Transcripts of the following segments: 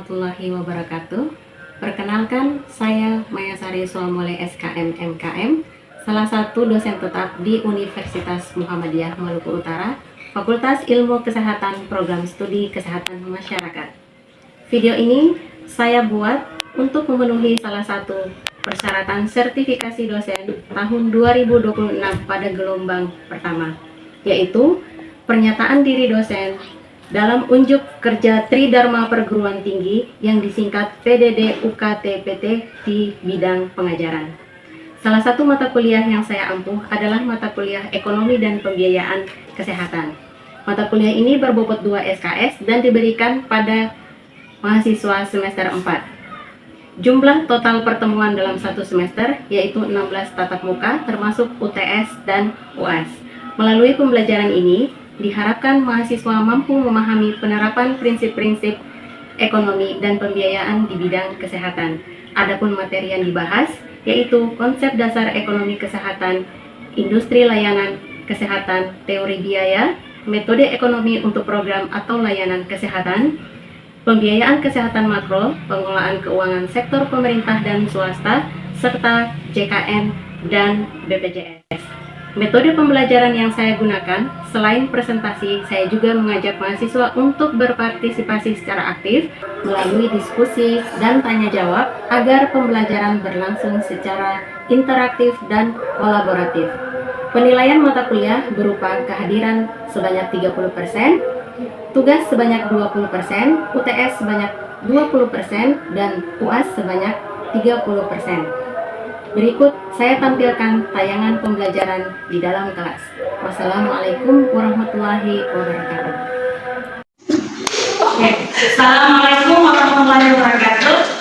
warahmatullahi wabarakatuh. Perkenalkan, saya Mayasari Suamole SKM MKM, salah satu dosen tetap di Universitas Muhammadiyah Maluku Utara, Fakultas Ilmu Kesehatan Program Studi Kesehatan Masyarakat. Video ini saya buat untuk memenuhi salah satu persyaratan sertifikasi dosen tahun 2026 pada gelombang pertama, yaitu pernyataan diri dosen dalam unjuk kerja Tridharma Perguruan Tinggi yang disingkat PDD UKT-PT di bidang pengajaran. Salah satu mata kuliah yang saya ampuh adalah mata kuliah Ekonomi dan Pembiayaan Kesehatan. Mata kuliah ini berbobot 2 SKS dan diberikan pada mahasiswa semester 4. Jumlah total pertemuan dalam satu semester yaitu 16 tatap muka termasuk UTS dan UAS. Melalui pembelajaran ini, diharapkan mahasiswa mampu memahami penerapan prinsip-prinsip ekonomi dan pembiayaan di bidang kesehatan. Adapun materi yang dibahas yaitu konsep dasar ekonomi kesehatan, industri layanan kesehatan, teori biaya, metode ekonomi untuk program atau layanan kesehatan, pembiayaan kesehatan makro, pengelolaan keuangan sektor pemerintah dan swasta, serta JKN dan BPJS. Metode pembelajaran yang saya gunakan, selain presentasi, saya juga mengajak mahasiswa untuk berpartisipasi secara aktif melalui diskusi dan tanya jawab agar pembelajaran berlangsung secara interaktif dan kolaboratif. Penilaian mata kuliah berupa kehadiran sebanyak 30%, tugas sebanyak 20%, UTS sebanyak 20%, dan UAS sebanyak 30%. Berikut saya tampilkan tayangan pembelajaran di dalam kelas. Wassalamualaikum warahmatullahi wabarakatuh. Oke, Assalamualaikum warahmatullahi wabarakatuh.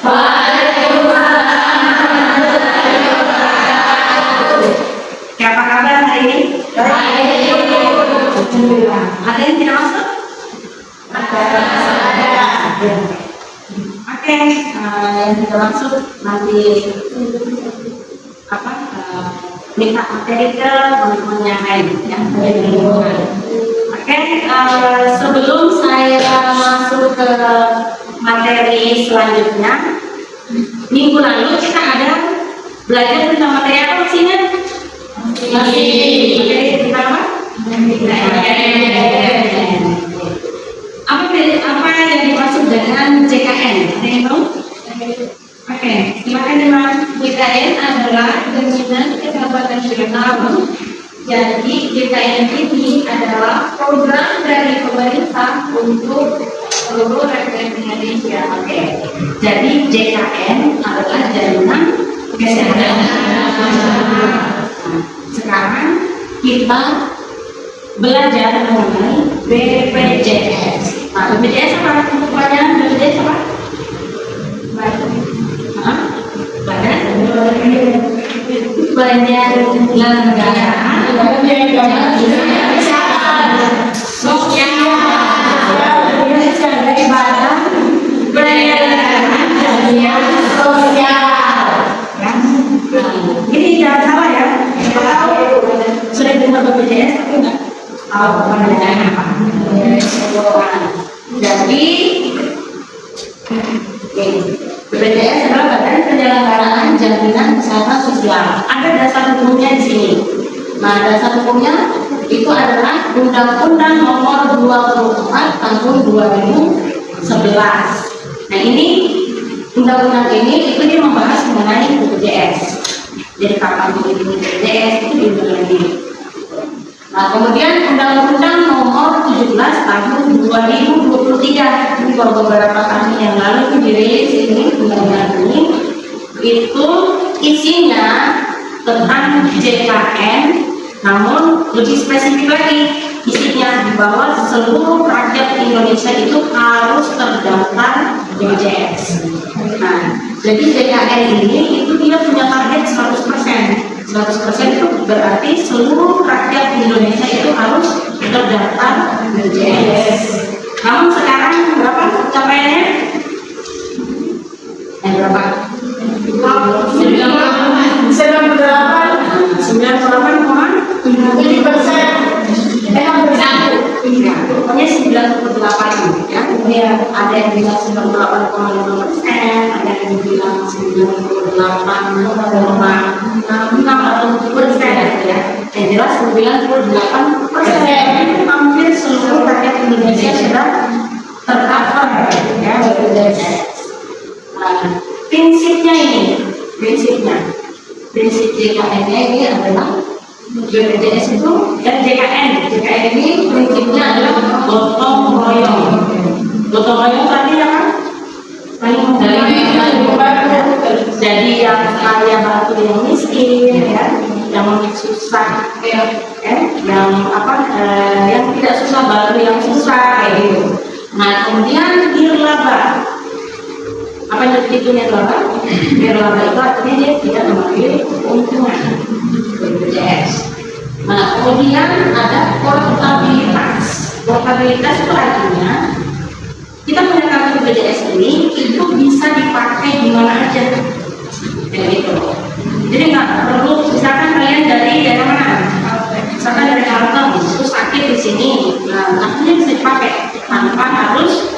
Apa kabar hari ini? Baik. Alhamdulillah. Ada yang tidak masuk? Ada. Oke, yang tidak masuk nanti minta materi ke teman-teman yang lain ya. Oke, sebelum saya masuk ke materi selanjutnya, minggu lalu kita ada belajar tentang materi apa maksudnya? Materi tentang apa? Apa yang dimaksud dengan JKN? Ada yang tahu? Oke, silakan Mas. JKN adalah jaminan kesehatan nasional. Jadi JKN ini adalah program dari pemerintah untuk seluruh rakyat Indonesia. Oke. Jadi JKN adalah jaminan kesehatan nasional. Sekarang kita belajar mengenai BPJS. Nah, BPJS apa? Kepanjangan BPJS apa? Penyelenggaraan sosial ibadah penyelenggaraan jaminan sosial. Ini jangan salah ya. Sudah dengar BPJS tapi enggak tahu pengertiannya apa. Jadi BPJS adalah Badan Penyelenggaraan Jaminan Kesehatan Sosial. Ada dasar hukumnya di sini. Nah, dasar hukumnya itu adalah Undang-Undang Nomor 24 Tahun 2011. Nah, ini undang-undang ini itu dia membahas mengenai BPJS. Jadi kapan ini BPJS itu dimulai. Nah, kemudian Undang-Undang Nomor 17 Tahun 2023 ini beberapa tahun yang lalu dirilis ini undang-undang ini, itu isinya tentang JKN, namun lebih spesifik lagi isinya bahwa seluruh rakyat Indonesia itu harus terdaftar BPJS. Nah, jadi JKN ini itu dia punya target 100%. 100% itu berarti seluruh rakyat Indonesia itu harus terdaftar BPJS. Namun sekarang berapa capaiannya? Berapa? 98,7%. Pokoknya 98 ya. ada yang bilang 98,5%, ada yang bilang 98,6 atau 70% ya. Yang jelas 98% hampir seluruh rakyat Indonesia sudah tercover ya BPJS. Nah, prinsip JKN-nya ini adalah BPJS itu dan JKN ini prinsipnya adalah gotong royong. Gotong royong tadi ya kan? Jadi yang kaya bantu yang miskin, ya, yang susah, yang tidak susah bantu yang susah, kayak gitu. Nah kemudian nirlaba. Apa yang itu nirlaba? Nirlaba itu artinya dia tidak mengambil keuntungan BPJS. Nah kemudian ada portabilitas. Portabilitas itu artinya kita punya kartu BPJS ini itu bisa dipakai di mana aja, kayak gitu. Jadi nggak perlu, misalkan kalian dari daerah mana, misalkan dari Kalteng, terus sakit di sini, nah kartunya bisa dipakai tanpa harus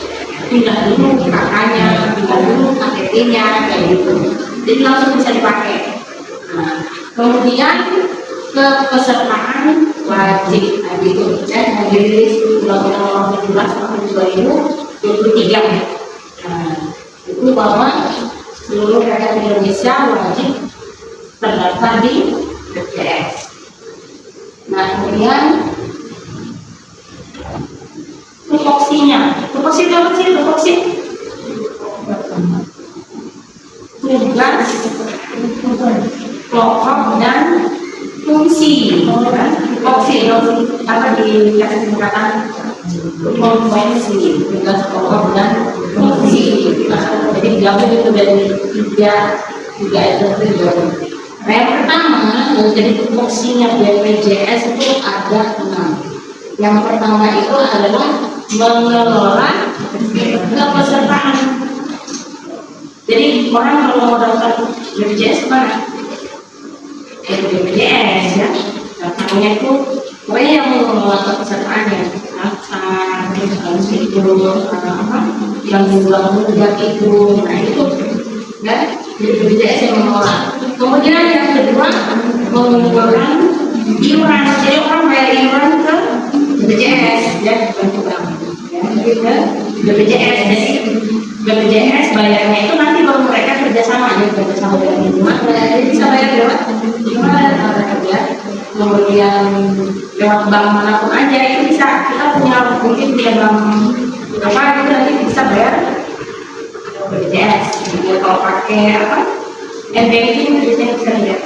pindah dulu kakaknya, pindah dulu KTP-nya, kayak gitu. Jadi langsung bisa dipakai. Nah, kemudian kepesertaan wajib, nah gitu. Saya dirilis Undang-Undang Nomor 17 Tahun 2023. Nah, itu bahwa seluruh rakyat Indonesia wajib terdaftar di BPJS. Nah, kemudian tupoksinya, tupoksi itu apa sih? Tupoksi tugas pokok dan fungsi. Tupoksi apa dikasih singkatan? Fungsi, tugas pokok dan fungsi. Jadi digabung itu dari tiga itu. Nah, yang pertama, jadi tupoksinya BPJS itu ada 6. Yang pertama itu adalah mengelola kepesertaan. Jadi orang kalau mau daftar BPJS kemana? BPJS ya. Daftarnya itu pokoknya yang mengelola kepesertaannya. Terus itu yang dibuat itu, nah itu ya, jadi BPJS yang mengelola. Kemudian yang kedua mengeluarkan iuran. Jadi orang bayar iuran ke BPJS ya, bukan program ya, ke BPJS. Jadi BPJS bayarnya itu nanti baru mereka kerjasama dengan lingkungan, jadi bisa bayar lewat lingkungan ya. Kemudian lewat bank manapun aja itu bisa. Kita punya mungkin punya bank apa itu nanti bisa bayar BPJS. Jadi kalau pakai banking biasanya bisa lihat.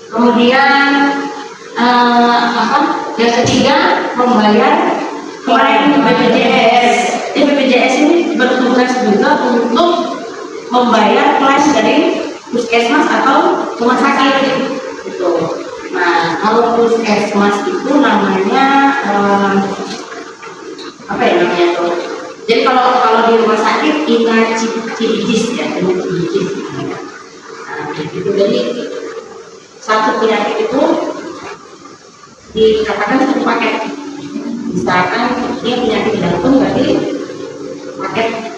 Kemudian yang ketiga membayar klaim BPJS. Jadi BPJS ini bertugas juga untuk membayar klaim dari puskesmas atau rumah sakit gitu. Nah kalau puskesmas itu namanya apa ya namanya tuh? Jadi kalau di rumah sakit Cidijis ya, Cidijis. Nah, gitu. Jadi satu penyakit itu dikatakan satu paket. Misalkan dia penyakit jantung, berarti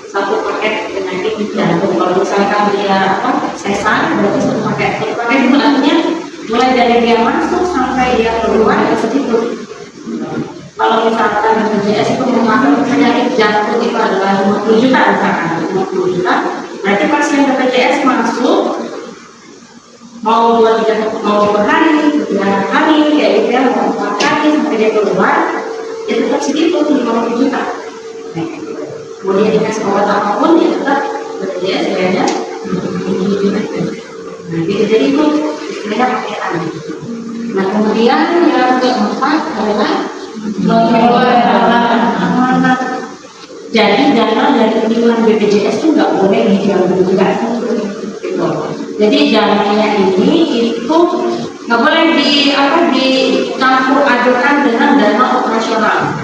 satu paket penyakit jantung. Kalau misalkan dia sesar, berarti satu paket. Satu paket itu artinya mulai dari dia masuk sampai dia keluar ke situ. Kalau misalkan BPJS itu memakai penyakit jantung itu adalah 50 juta misalkan 50 juta, berarti pasien BPJS masuk mau 2-3 hari, 3 hari, kayak gitu ya, mau 4 hari sampai dia keluar, ya tetap segitu 50 juta. Kemudian dikasih obat apapun, ya tetap BPJS bayarnya 50 juta. Nah, gitu. Jadi itu istilahnya paketan. Nah, kemudian yang keempat adalah mengelola amanat. Jadi dana dari iuran BPJS itu nggak boleh diambil juga. Jadi dananya ini itu nggak boleh dicampur adukan dengan dana operasional.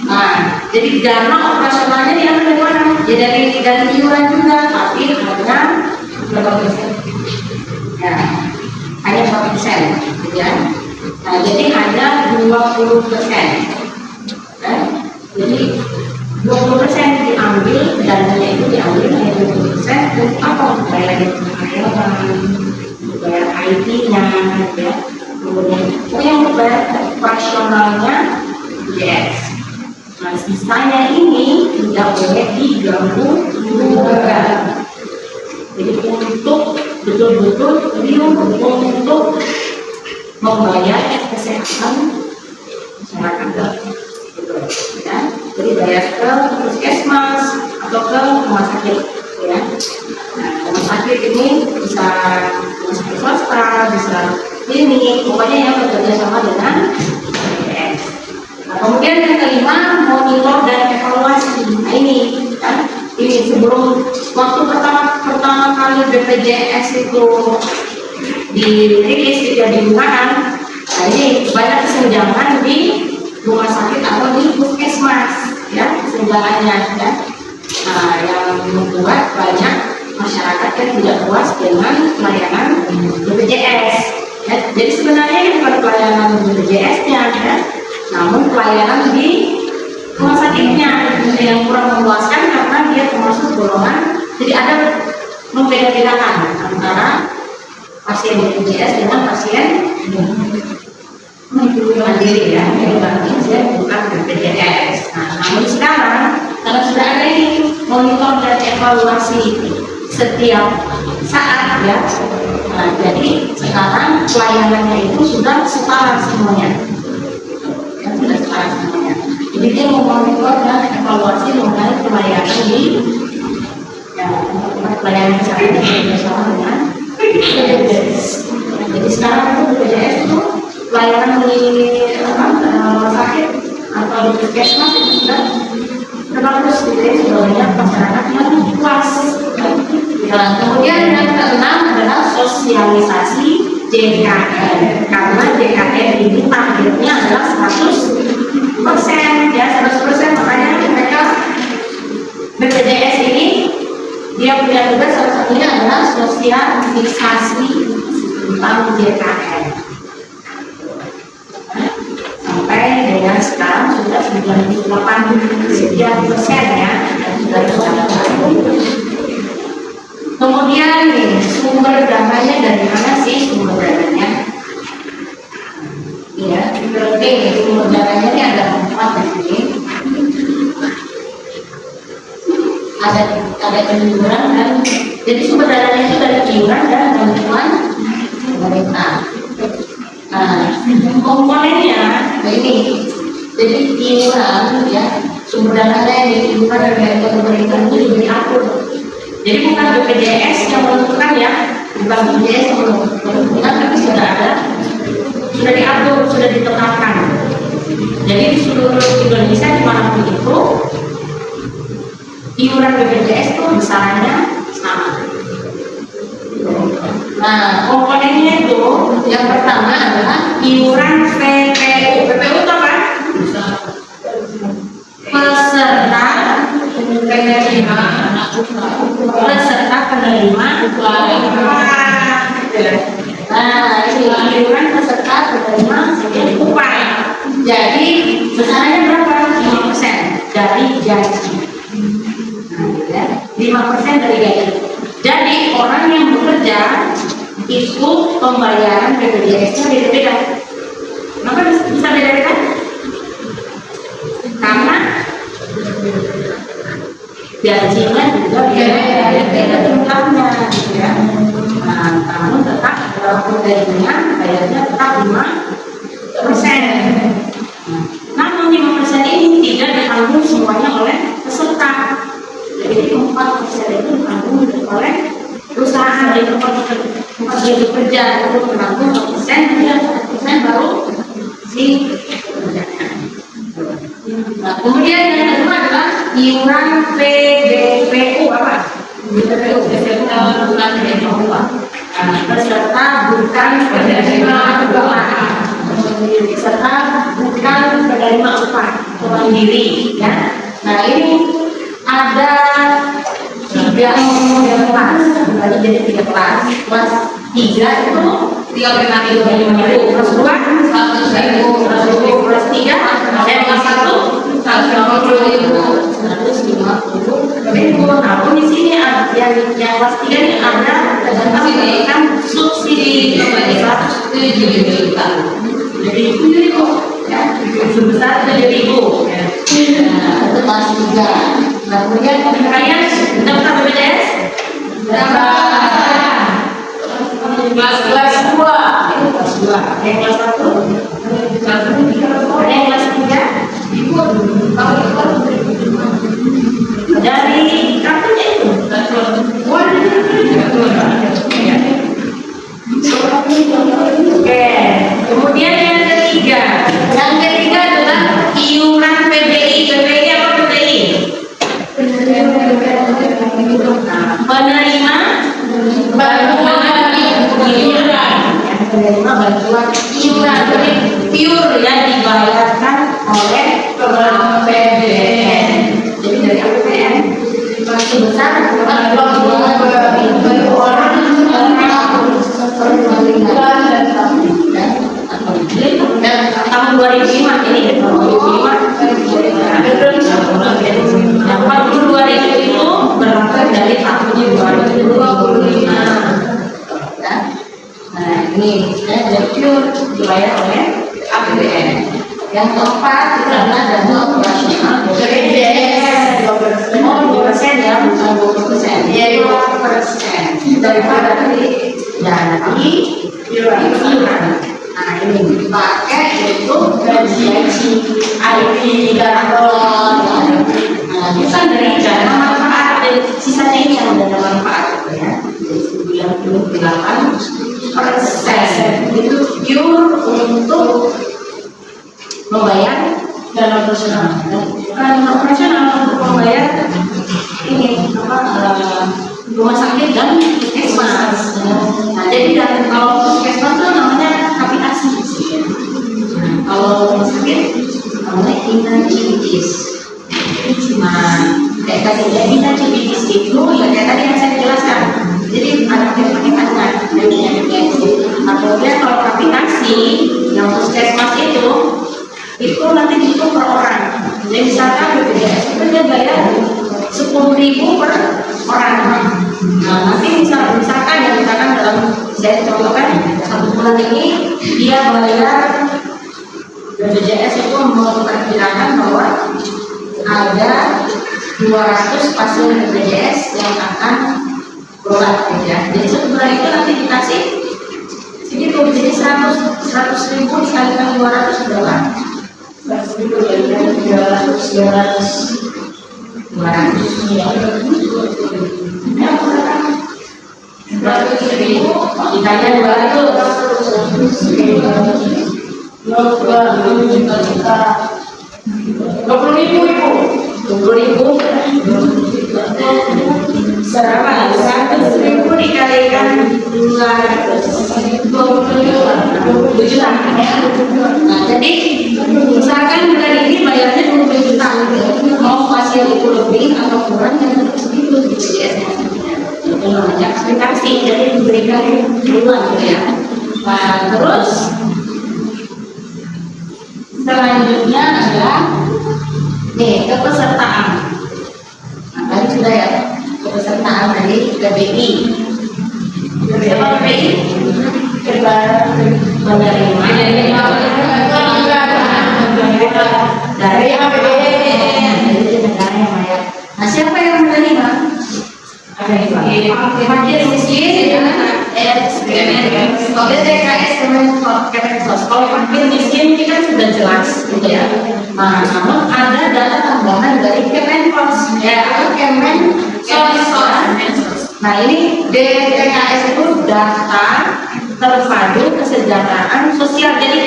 Nah, jadi dana operasionalnya diambil dari mana? Ya dari iuran juga, tapi hanya berapa persen? Ya, hanya 4%, ya. Nah, jadi hanya 20%. Jadi 20% diambil, dananya itu diambil hanya 20% untuk apa? Untuk bayar karyawan, untuk bayar IT-nya, ya. Kemudian yang untuk bayar operasionalnya yes. Nah, sisanya ini tidak boleh diganggu gugat. Jadi untuk betul-betul untuk membayar kesehatan masyarakat, ya. Jadi bayar ke puskesmas atau ke rumah sakit, ya. Nah, rumah sakit ini bisa rumah sakit swasta, bisa klinik, pokoknya yang bekerja sama dengan BPJS. Nah, kemudian yang kelima, monitor dan evaluasi. Nah ini, kan, ini sebelum waktu pertama kali BPJS itu dirilis, tidak digunakan. Nah ini banyak kesenjangan di rumah sakit atau di puskesmas, ya, kesenjangannya, ya. Nah, yang membuat banyak masyarakat yang tidak puas dengan pelayanan BPJS, ya. Jadi sebenarnya ini bukan pelayanan BPJS-nya, ya, namun pelayanan di rumah sakitnya yang kurang memuaskan karena dia termasuk golongan. Jadi ada membeda-bedakan antara pasien BPJS dengan pasien mandiri, ya, bukan BPJS. Nah, namun sekarang karena sudah ada ini monitor dan evaluasi setiap saat, ya. Nah, jadi sekarang pelayanannya itu sudah setara semuanya, ya, sudah setara semuanya. Jadi dia memonitor dan evaluasi mengenai pelayanan di, ya, pelayanan kesehatan bersama dengan BPJS. Jadi sekarang itu BPJS itu pelayanan di rumah sakit atau di puskesmas itu sudah bagus, jadi sudah banyak masyarakat yang puas. Nah, kemudian yang keenam adalah sosialisasi JKN, karena JKN ini targetnya adalah 100%, ya, 100%. Makanya mereka BPJS ini dia punya tugas salah satunya adalah sosialisasi tentang JKN. Sampai dengan sekarang sudah 98% ya, sudah dilakukan. Kemudian nih, sumber dananya dari mana sih sumber dananya? Iya, penting nih, sumber dananya ini ada 4 di sini. Ada iuran dan jadi sumber dananya itu dari iuran dan bantuan pemerintah. Nah, komponennya ini, jadi iuran, ya, sumber dananya dari iuran dan bantuan pemerintah itu diatur. Jadi bukan BPJS yang menentukan, ya, bukan BPJS yang menentukan, tapi sudah ada, sudah diatur, sudah ditetapkan. Jadi di seluruh Indonesia dimanapun itu iuran BPJS itu besarannya sama. Nah, komponennya itu yang pertama adalah iuran PPU. PPU itu apa? Peserta penerima upah. Nah, ini iuran peserta penerima upah. Jadi besarannya berapa? 5% dari gaji. 5% dari gaji. Jadi orang yang bekerja itu pembayaran BPJS-nya beda-beda. Kenapa bisa beda-beda? Karena gajinya juga beda-beda jumlahnya, gitu, ya. Nah, namun tetap walaupun gajinya bayarnya tetap 5%. Namun 5% ini tidak ditanggung semuanya oleh peserta. Jadi 4% itu ditanggung oleh perusahaan di tempat dia bekerja, untuk menanggung 4%, dan 1% baru si pekerjanya. Nah, kemudian yang kedua adalah iuran PBPU. Apa? PBPU peserta bukan penerima upah. Peserta bukan penerima upah. Peserta bukan penerima upah mandiri, ya. Nah, ini ada 3 kelas, jadi 3 kelas. Kelas 3 itu 35.000, kelas 2 100.000, kelas 3 dan kelas 1 150.000. yang kelas 3 ini ada tentang memberikan subsidi kembali 107 juta. Jadi itu kok ya sebesar 7.000 ya. Nah, itu kelas 3. Nah, kemudian kalian daftar BPJS berapa? Kelas 2. Kelas 2. Yang kelas 1? Yang kelas 3? Dari kartunya itu. Oke, kemudian yang ketiga. Yang ketiga adalah iuran PBI. PBI apa PBI? Penerima bantuan iuran. Penerima bantuan iuran. Jadi pure ya dibayarkan oleh PBN. Jadi dari APBN masih besar dan tahun 2005 ini 42.000 itu berangkat dari tahun 2025. Nah ini sudah pure dibayar oleh APBN. Yang keempat itu adalah dana operasional BPJS 2% ya, bukan 20%. Ya 2% daripada dana iuran. Nah ini dipakai untuk gaji IT kantor. Nah itu kan dari dana manfaat, dan sisanya ini yang dana manfaat ya. 98% itu pure untuk membayar dana operasional. Dana operasional untuk membayar ini rumah sakit dan puskesmas. Nah, jadi kalau puskesmas itu namanya kapitasi. Kalau rumah sakit namanya inacibitis. Nah, kayak tadi ya, inacibitis itu ya kayak tadi yang saya jelaskan. Jadi ada pakai-pakai kemudian kalau kapitasi yang puskesmas itu nanti dihitung per orang. Jadi misalkan BPJS itu dia bayar 10.000 per orang. Nah nanti misalkan ya dalam saya contohkan 1 bulan ini dia bayar BPJS itu memperkirakan bahwa ada 200 pasien BPJS yang akan berobat ya. Jadi 1 bulan itu nanti dikasih segitu, jadi 100.000 dikalikan 200 berapa? 200 dikalikan 20.000 berapa? 100.000 dikalikan 20 juta. Nah jadi misalkan bulan ini bayarnya 20 juta, mau pasien itu lebih atau kurang yang segitu BPJS-nya. Itu namanya aplikasi, jadi diberikan duluan gitu ya. Nah terus selanjutnya adalah nih kepesertaan. Nah tadi sudah ya, kepesertaan dari PBI. Siapa PBI? Penerima dari APBN. Jadi negara yang bayar. Nah siapa yang menerima? Fakir miskin, kalau TKS Kemensos. Kalau fakir miskin ini kan sudah jelas, gitu ya. Nah, namun ada data tambahan dari Kemensos, ya, atau Kemensos. Nah ini DTKS itu daftar terpadu kesejahteraan sosial. Jadi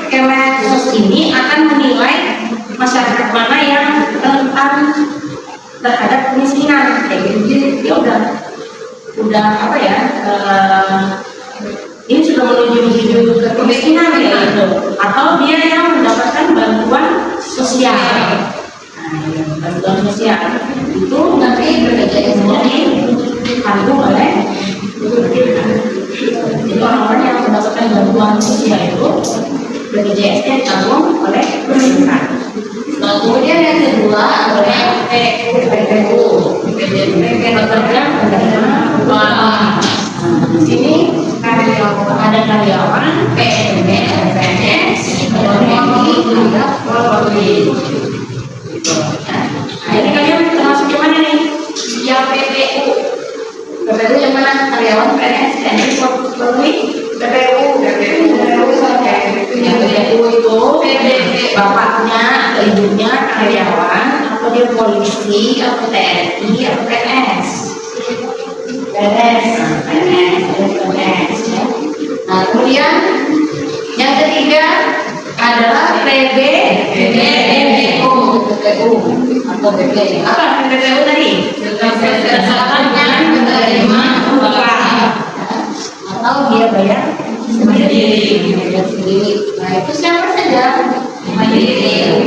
Kemensos ini akan menilai masyarakat mana yang rentan terhadap kemiskinan, kayak gitu. Jadi dia udah apa ya? Ini sudah menuju ke kemiskinan ya gitu. Atau dia yang mendapatkan bantuan sosial. Nah, bantuan sosial itu nanti BPJS-nya ditanggung oleh jadi orang-orang yang mendapatkan bantuan sosial itu BPJS-nya ditanggung oleh pemerintah. Nah, kemudian yang kedua adalah PPU, pekerja ada karyawan, PNB, PNS, Polri, juga Polri. Nah, jadi kalian termasuk yang mana nih? Yang PPU. PPU yang mana? Karyawan, PNS, PNS, Polri, PPU. Yang PPU itu bapaknya atau ibunya karyawan, atau dia polisi, atau TNI, atau PNS. PNS. Ya. Nah, kemudian yang ketiga adalah PBPU atau BP. Apa PBPU tadi? Berdasarkan menerima upah atau dia bayar sendiri. Nah, itu siapa saja? Mandiri,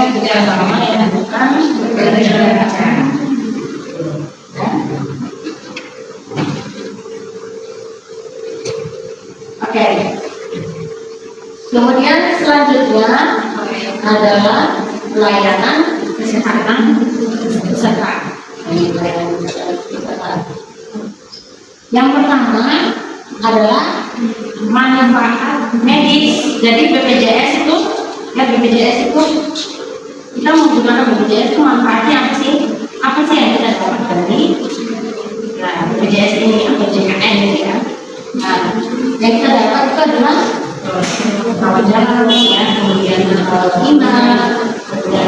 kerjasama yang bukan berdasarkan. Oke. Kemudian selanjutnya adalah pelayanan kesehatan peserta. Yang pertama adalah manfaat medis. Jadi BPJS itu, kita menggunakan BPJS itu manfaatnya apa sih? Apa sih yang kita dapat dari BPJS ini atau JKN ini ya? Nah, yang kita dapat itu adalah rawat jalan, ya, kemudian inap, kemudian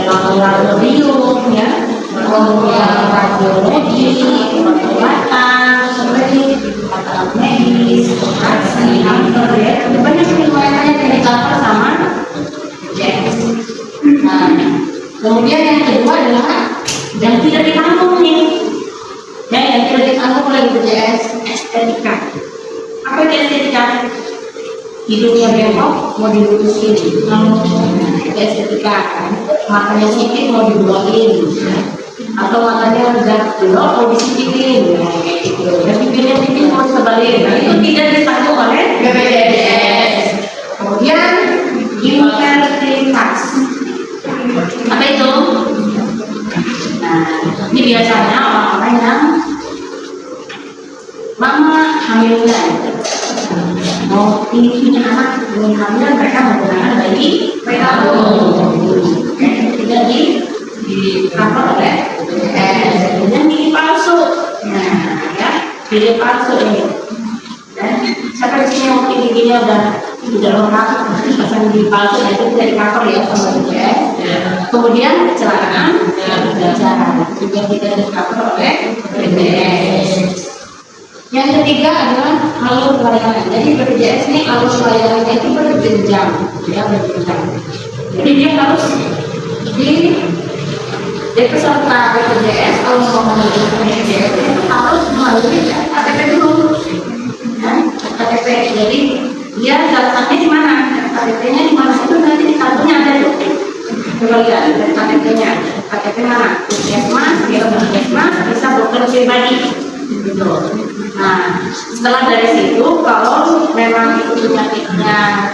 laboratorium, ya, kemudian radiologi, pengobatan, perawatan medis, operasi, kanker, ya, banyak semuanya yang dicover sama BPJS. Nah, kemudian yang kedua adalah yang tidak ditanggung nih, ya, yang tidak ditanggung oleh BPJS, estetika. Apa itu estetika? Hidungnya bengkok mau dilurusin, itu estetika kan. Matanya sipit mau dibuangin, atau matanya udah belok mau disipitin, kayak gitu. Dan bibirnya tipis mau disebelin. Nah, itu tidak ditanggung oleh BPJS. Kemudian infertilitas. Apa itu? Nah, ini biasanya orang-orang yang mama hamilnya mau punya anak, ingin hamil, mereka menggunakan bayi tabung. Tidak di cover oleh kemudian gigi palsu. Nah, ya, gigi palsu ini. Dan siapa di sini yang mungkin giginya udah lengkap, pasang gigi palsu, nah itu tidak di cover ya sama BPJS. Kemudian kecelakaan kerja juga tidak di cover oleh BPJS. Yang ketiga adalah alur pelayanan. Jadi BPJS ini alur pelayanannya itu berjenjang, ya, berjenjang. Jadi dia harus di peserta BPJS kalau mau menuju BPJS itu harus melalui KTP dulu, ya, KTP. Jadi dia datangnya di mana? KTP-nya di mana? Itu nanti di kartunya ada tuh. Coba lihat dari KTP-nya. KTP mana? Puskesmas, dia puskesmas, bisa dokter pribadi. Gitu. Nah, setelah dari situ, kalau memang itu penyakitnya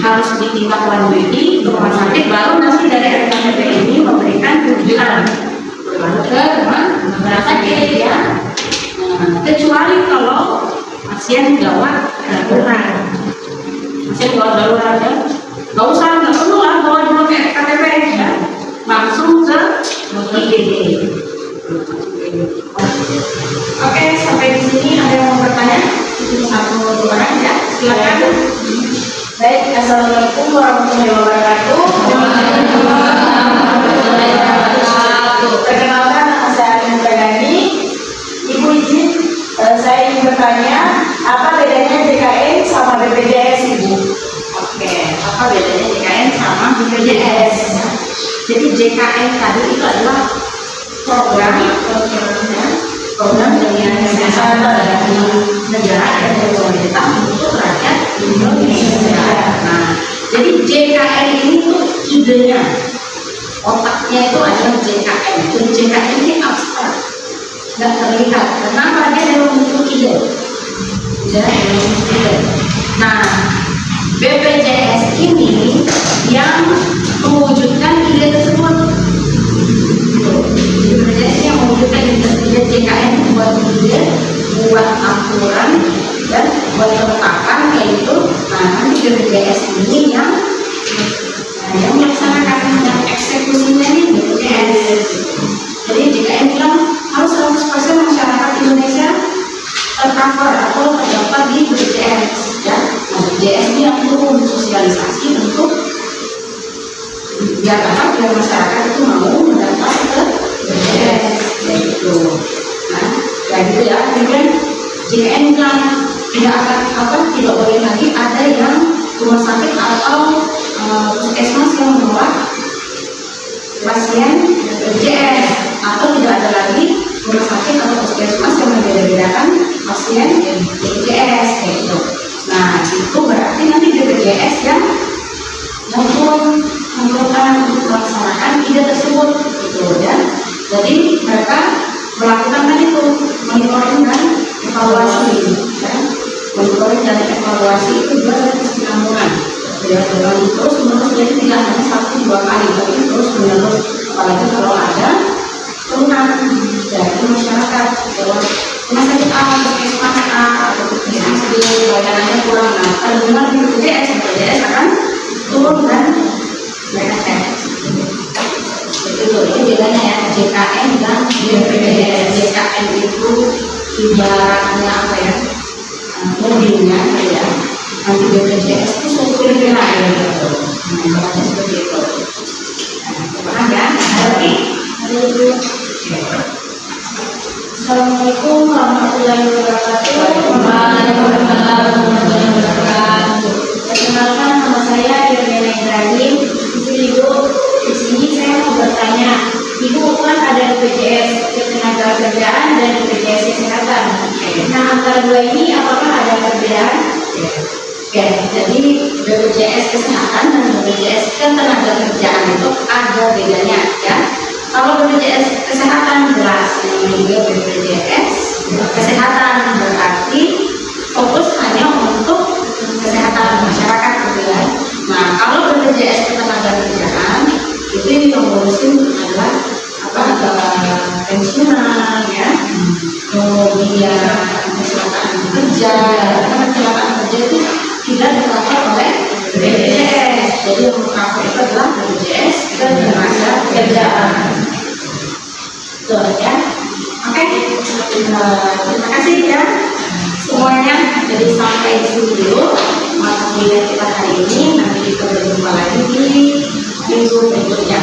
harus ditindaklanjuti ke rumah sakit, baru nanti dari RKTP ini memberikan rujukan baru ke rumah sakit, ya. Nah, kecuali kalau pasien gawat darurat, ya, nggak perlu lah bawa dulu ke RKTP, ya, langsung ke IGD. Oke, sampai di sini ada yang mau bertanya? Satu dua orang, ya, silakan. Baik, assalamualaikum warahmatullahi wabarakatuh. Perkenalkan, nama saya Anin Bagani. Ibu izin, saya ingin bertanya, apa bedanya JKN sama BPJS, Ibu? Oke, apa bedanya JKN sama BPJS? Jadi JKN tadi itu adalah program dengan kesehatan dari negara dan pemerintah untuk rakyat Indonesia. Nah, jadi JKN ini tuh idenya, otaknya itu adalah JKN. Jadi JKN ini abstrak, nggak terlihat. Kenapa dia dalam bentuk ide? Nah, BPJS ini yang mewujudkan ide tersebut. BPJS yang mewujudkan ide JKN buat ide, buat aturan. buat penetapan yaitu nanti BPJS ini yang melaksanakan yang eksekusinya ini BPJS. Jadi JKN bilang harus 100% masyarakat Indonesia tercover atau terdaftar di BPJS ya. Nah, BPJS ini yang perlu sosialisasi untuk biar masyarakat itu mau mendaftar ke BPJS gitu. Nah, kayak gitu ya. Kemudian JKN bilang tidak boleh lagi ada yang rumah sakit atau puskesmas yang menolak pasien BPJS, atau tidak ada lagi rumah sakit atau puskesmas yang membeda-bedakan pasien BPJS kayak gitu. Nah, itu berarti nanti BPJS yang menentukan untuk melaksanakan ide tersebut gitu ya. Jadi mereka melakukan tadi itu monitoring dan evaluasi ya. Monitoring dan evaluasi itu juga dari kesinambungan ya, terus menerus, jadi tidak hanya 1-2 kali tapi terus menerus, apalagi kalau ada keluhan dari masyarakat bahwa rumah sakit A, puskesmas A atau puskesmas B layanannya kurang, nah terdengar di BPJS akan turun dan mereka cek. Itu bedanya ya, JKN dan BPJS. JKN itu ibaratnya apa ya, mobilnya ya, nanti BPJS itu supirnya ya gitu. Ibaratnya seperti itu. Paham ya? Oke. Assalamualaikum warahmatullahi wabarakatuh. Waalaikumsalam warahmatullahi wabarakatuh. Perkenalkan, nama saya Irmena Ibrahim. Ibu, di sini saya mau bertanya, Ibu kan ada BPJS Ketenagakerjaan dan BPJS Kesehatan. Nah, antara dua ini apakah ada perbedaan? Oke, jadi BPJS Kesehatan dan BPJS Ketenagakerjaan itu ada bedanya ya. Kalau BPJS Kesehatan jelas namanya BPJS Kesehatan, berarti fokus hanya untuk kesehatan masyarakat gitu ya. Nah, kalau BPJS Ketenagakerjaan itu yang ngurusin adalah pensiunan ya, kemudian kecelakaan kerja. Karena kecelakaan kerja itu tidak di-cover oleh BPJS, jadi yang meng-cover itu adalah BPJS Ketenagakerjaan. Betul ya. Oke, terima kasih ya semuanya. Jadi sampai di sini dulu mata kuliah kita hari ini. Nanti kita berjumpa lagi di minggu berikutnya.